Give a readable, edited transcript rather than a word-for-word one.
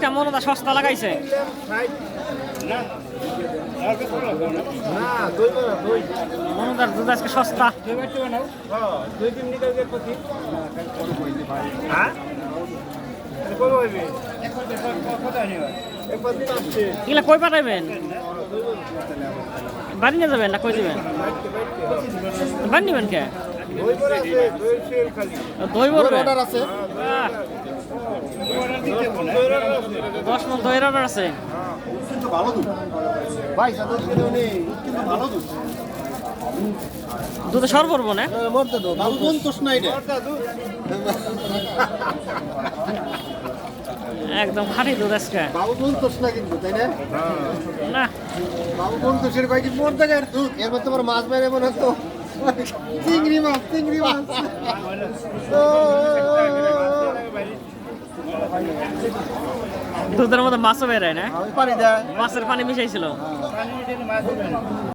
আজকে মনটা সস্তা লাগাইছে। মনটার দুধ আজকে সস্তা। এগুলা কই পাঠাইবেন? বাড়ি নিয়ে যাবেন না কই দিবেন? বাড়ি নিবেন কে? দই বলবে 10 মন দইয়ের অর্ডার আছে। দুধে সর পড়বো না? একদম খাঁটি দুধ আজকে। বাবু বলতোস না কিন্তু, তাই না? না বাবু বলতোসের কয়েকদিন মোর দেখার দুধ এর মধ্যে তোমার মাছ বাইরে মনে হতো চিংড়ি মাছ দুধের মধ্যে মাছও বেরোয় না? পানি দেয় মাছের পানি মিশাইছিল।